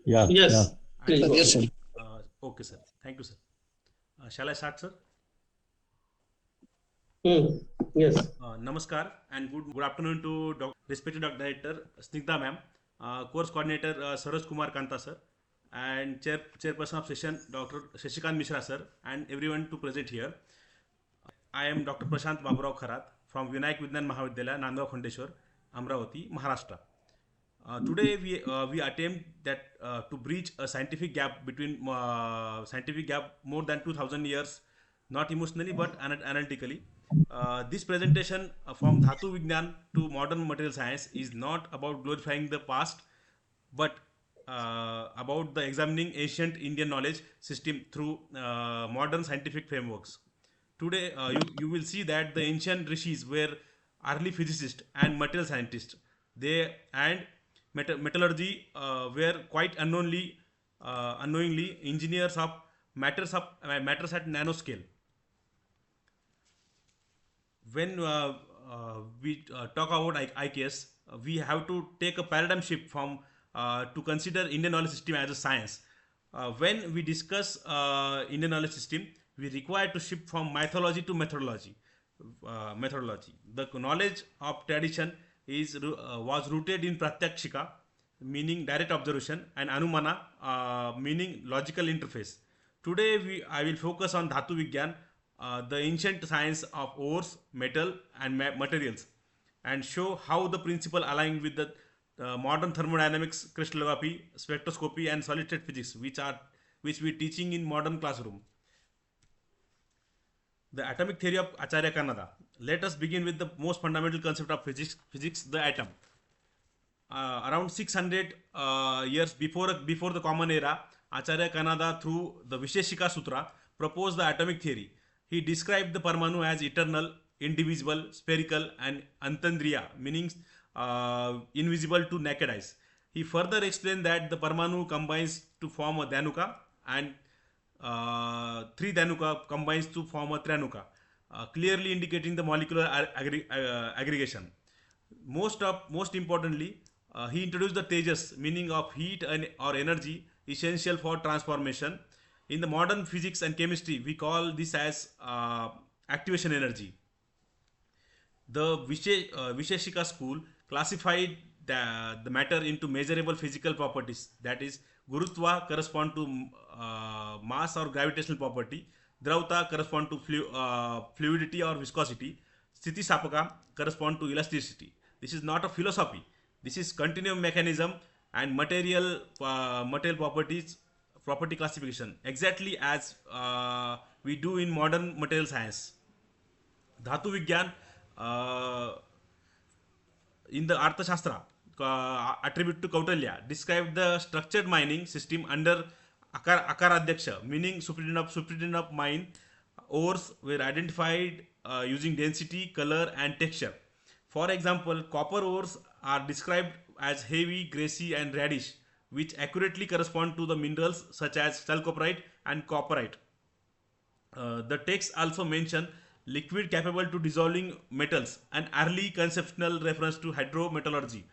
Yeah, yeah. Yes, please And go yes, ahead. sir. okay, sir. Thank you, sir. Shall I start, sir? Hmm. Yes. Namaskar and good afternoon to respected Dr. Director Snigdha ma'am, course coordinator Saroj Kumar Kanta sir, and chairperson of session Dr. Shashikant Mishra sir, and everyone to present here. I am Dr. Prashant Baburao Kharat from Vinayak Vigyan Mahavidyalaya, Nandgaon Khandeshwar, Amravati, Maharashtra. Today we attempt that to breach a scientific gap between scientific gap more than 2000 years, not emotionally but analytically. This presentation from Dhātu Vigyān to modern material science is not about glorifying the past, but about the examining ancient Indian knowledge system through modern scientific frameworks. Today, you will see that the ancient rishis were early physicists and material scientists. They and metallurgy were quite unknowingly engineers of matters at nanoscale. When talk about IKS, we have to take a paradigm shift from to consider Indian knowledge system as a science. When we discuss Indian knowledge system, we require to shift from mythology to methodology. Methodology. The knowledge of tradition was rooted in pratyakshika, meaning direct observation, and anumana, meaning logical interface. Today, I will focus on Dhatu Vigyān, the ancient science of ores, metal, and materials, and show how the principle align with the modern thermodynamics, crystallography, spectroscopy, and solid state physics, which we teaching in modern classroom. The atomic theory of Acharya Kanada. Let us begin with the most fundamental concept of physics, the atom. Around 600 years before the common era, Acharya Kanada, through the Vaisheshika Sutra, proposed the atomic theory. He described the Parmanu as eternal, indivisible, spherical, and antandriya, meaning invisible to naked eyes. He further explained that the Parmanu combines to form a Dhanuka, and three Dhanuka combines to form a Tranuka, clearly indicating the molecular aggregation. Most importantly, he introduced the Tejas, meaning of heat or energy essential for transformation. In the modern physics and chemistry, we call this as activation energy. The Vaisheshika school classified the matter into measurable physical properties. That is, Gurutva correspond to mass or gravitational property. Dravta correspond to fluidity or viscosity. Sthiti Sapaka correspond to elasticity. This is not a philosophy. This is continuum mechanism and material property classification, exactly as we do in modern material science. Dhatu Vigyān, in the Arthashastra, attribute to Kautilya, described the structured mining system under Akaradyaksha, meaning superintendent of mine. Ores were identified using density, color, and texture. For example, copper ores are described as heavy, grassy, and reddish, which accurately correspond to the minerals such as chalcopyrite and copperite. The text also mention liquid capable to dissolving metals, an early conceptual reference to hydrometallurgy.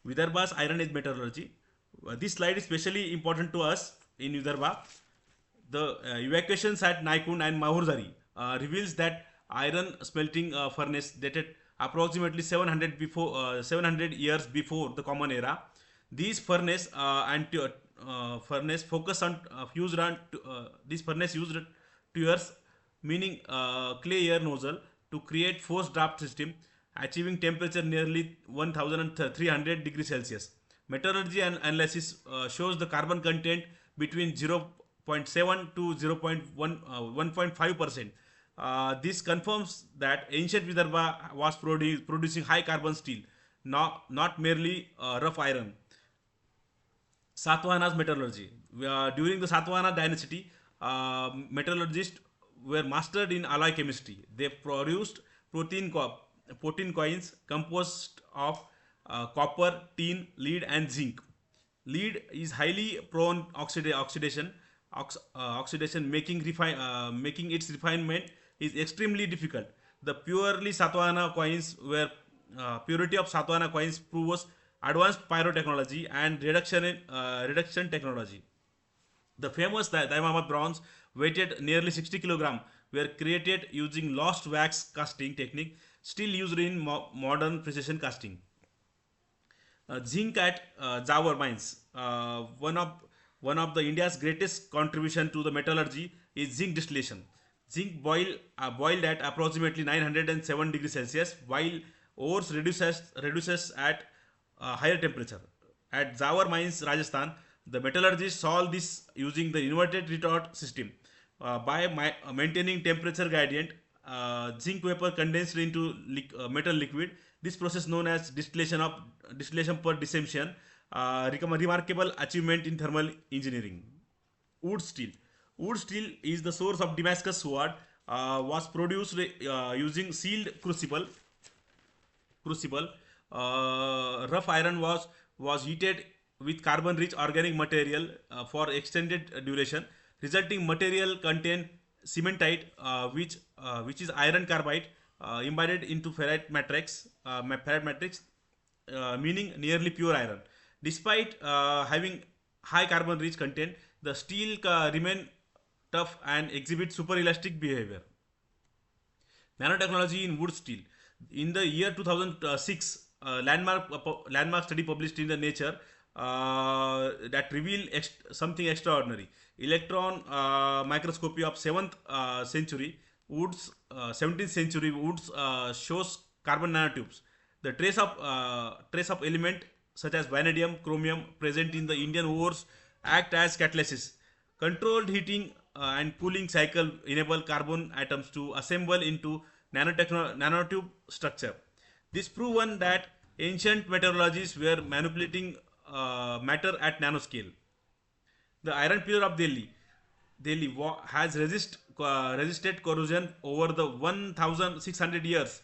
Vidarbha's Iron Age metallurgy. This slide is especially important to us in Vidarbha. The evacuations at Naikund and Mahurzari reveals that iron smelting furnace dated approximately 700 years before the common era. These furnace focus on used on this furnace used tuers, meaning clay air nozzle, to create forced draft system, achieving temperature nearly 1300 degrees Celsius. Metallurgy and analysis shows the carbon content between 0.7 to 1.5%. This confirms that ancient Vidarbha was producing high carbon steel, not merely rough iron. Satvana's metallurgy. During the Satvana dynasty, metallurgists were mastered in alloy chemistry. They produced protein coins composed of copper, tin, lead, and zinc. Lead is highly prone oxidation. Making its refinement is extremely difficult. The purity of Satvana coins proves advanced pyrotechnology, and reduction technology. The famous diamond bronze, weighted nearly 60 kg, were created using lost wax casting technique, still used in modern precision casting. Zinc at Zawar mines. One of the India's greatest contribution to the metallurgy is zinc distillation. Zinc boiled at approximately 907 degrees Celsius, while ores reduces at higher temperature. At Zawar mines, Rajasthan, the metallurgists solve this using the inverted retort system. By maintaining temperature gradient, zinc vapor condensed into metal liquid. This process, known as distillation per dissection, remarkable achievement in thermal engineering. Wood steel. Wood steel is the source of Damascus sword. Was produced using sealed crucible. Rough iron was heated with carbon rich organic material for extended duration. Resulting material contain cementite, which is iron carbide embedded into ferrite matrix, meaning nearly pure iron. Despite having high carbon rich content, the steel remain tough and exhibit super elastic behavior. Nanotechnology in wood steel. In the year 2006, landmark study published in the Nature that revealed something extraordinary. Electron microscopy of 17th century Wootz shows carbon nanotubes. The trace of element such as vanadium, chromium present in the Indian ores act as catalysis. Controlled heating and cooling cycle enable carbon atoms to assemble into nanotube structure. This proven that ancient metallurgists were manipulating matter at nanoscale. The iron pillar of Delhi has resisted corrosion over the 1600 years.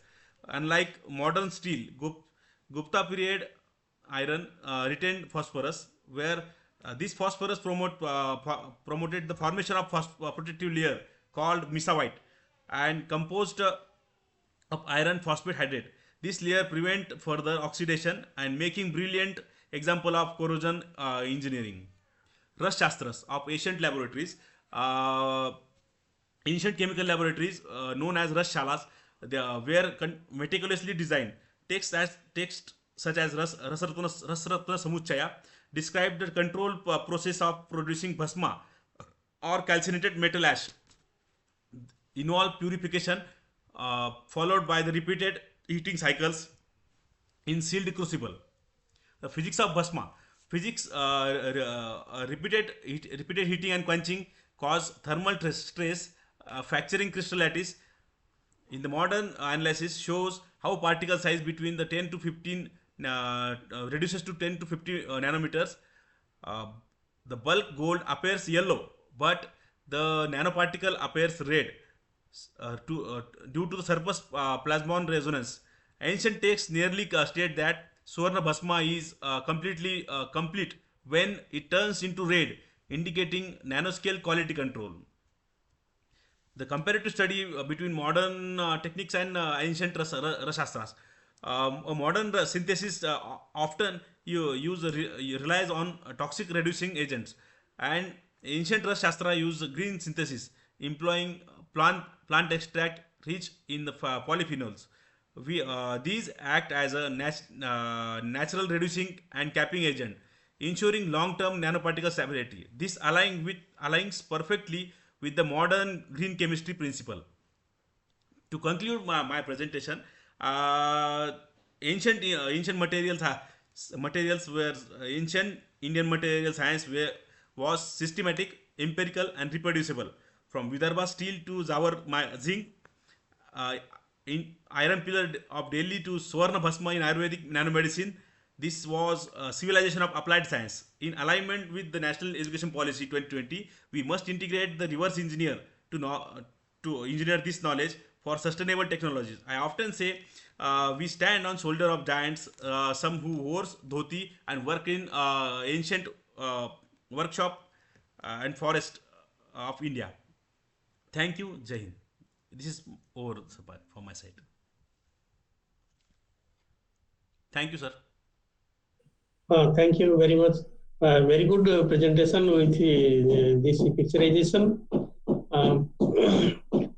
Unlike modern steel, Gupta period iron retained phosphorus, where this phosphorus promoted the formation of protective layer called mesavite and composed of iron phosphate hydrate. This layer prevent further oxidation and making brilliant example of corrosion engineering. Rasashastras of ancient laboratories. Ancient chemical laboratories, known as Rashalas, they were meticulously designed. Text such as Rasaratnasamuccaya described the control process of producing Bhasma or calcinated metal ash. Involve purification followed by the repeated heating cycles in sealed crucible. The physics of Bhasma. Physics repeated heating and quenching cause thermal stress, fracturing crystal lattice. In the modern analysis shows how particle size between the 10 to 15 reduces to 10 to 50 nanometers. Uh, the bulk gold appears yellow, but the nanoparticle appears red due to the surface plasmon resonance. Ancient texts nearly state that Swarna Bhasma is completely complete when it turns into red, indicating nanoscale quality control. The comparative study between modern techniques and ancient Rasashastras. A modern synthesis often relies on toxic reducing agents, and ancient Rasashastra use green synthesis, employing plant extract rich in the polyphenols. These act as a natural reducing and capping agent, ensuring long-term nanoparticle stability. This aligns perfectly with the modern green chemistry principle. To conclude my presentation, ancient materials were ancient Indian material science was systematic, empirical, and reproducible. From Vidarbha steel to Zawar zinc, in iron pillar of Delhi to Swarna Bhasma in Ayurvedic nanomedicine, this was a civilization of applied science. In alignment with the National Education Policy 2020, we must integrate the reverse engineer to engineer this knowledge for sustainable technologies. I often say we stand on shoulder of giants, some who wore dhoti and work in ancient workshop and forest of India. Thank you, Jai Hind. This is over from my side. Thank you, sir. Thank you very much. Very good presentation with this picturization. Um,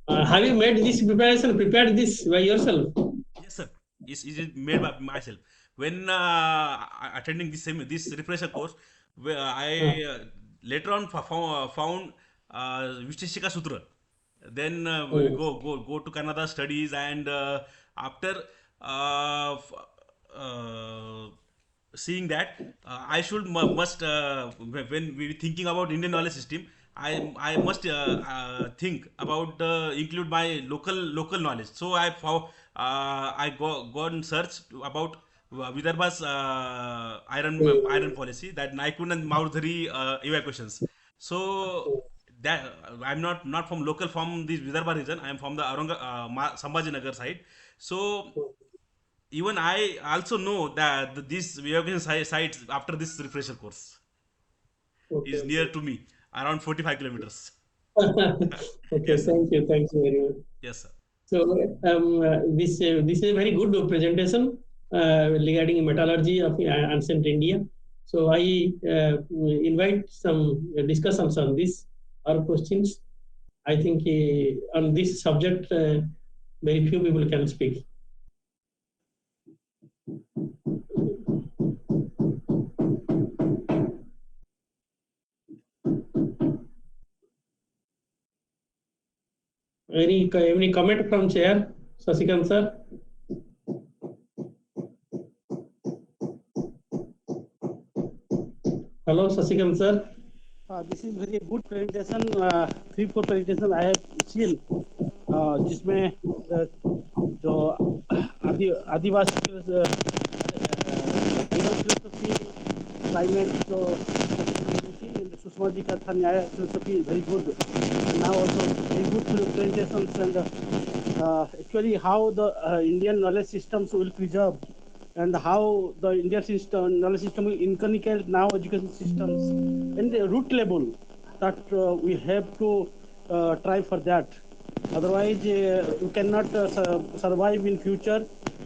have you made this prepared this by yourself? Yes, sir. Is made by myself. When attending this refresher course, where Uh, I later on found Vaisheshika Sutra. Then we mm, go to Canada studies, and after uh, f- uh, seeing that, I should must when we thinking about Indian knowledge system, I must think about include my local knowledge. So I go and search about Vidarbha's iron mm, policy, that Naikun and Maurudhari evacuations. So that I'm not from local, from this Vidarbha region. I am from the Sambhajinagar side. So even I also know that this evacuation sites after this refresher course okay, is near to me, around 45 kilometers. okay. Okay, Yes, sir. thank you very much. Yes, sir. So this is a very good presentation regarding metallurgy of ancient India. So I invite some discussions on this or questions. I think on this subject, very few people can speak. Any comment from chair, Sasikant sir? Hello, Sasikant sir. This is very good presentation. 3-4 presentation I have seen, जिसमें जो आदिवासी philosophy, climate, so Sushma ji ka tha Nyaya philosophy very good. And now also very good presentations, and actually how the Indian knowledge systems will preserve, and how the Indian system, knowledge system will inculcate now education systems in the root level, that we have to try for that. Otherwise, you cannot survive in future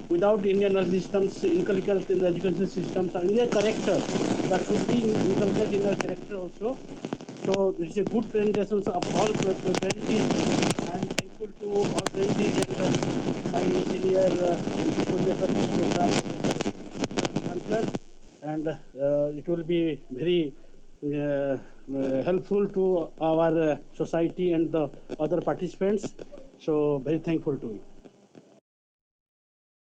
without Indian knowledge systems inculcated in the education systems and in their character. That should be inculcated in their character also. So this is a good presentation of all presentations. I am thankful to all presentations and my senior professor, and it will be very helpful to our society and the other participants. So very thankful to you.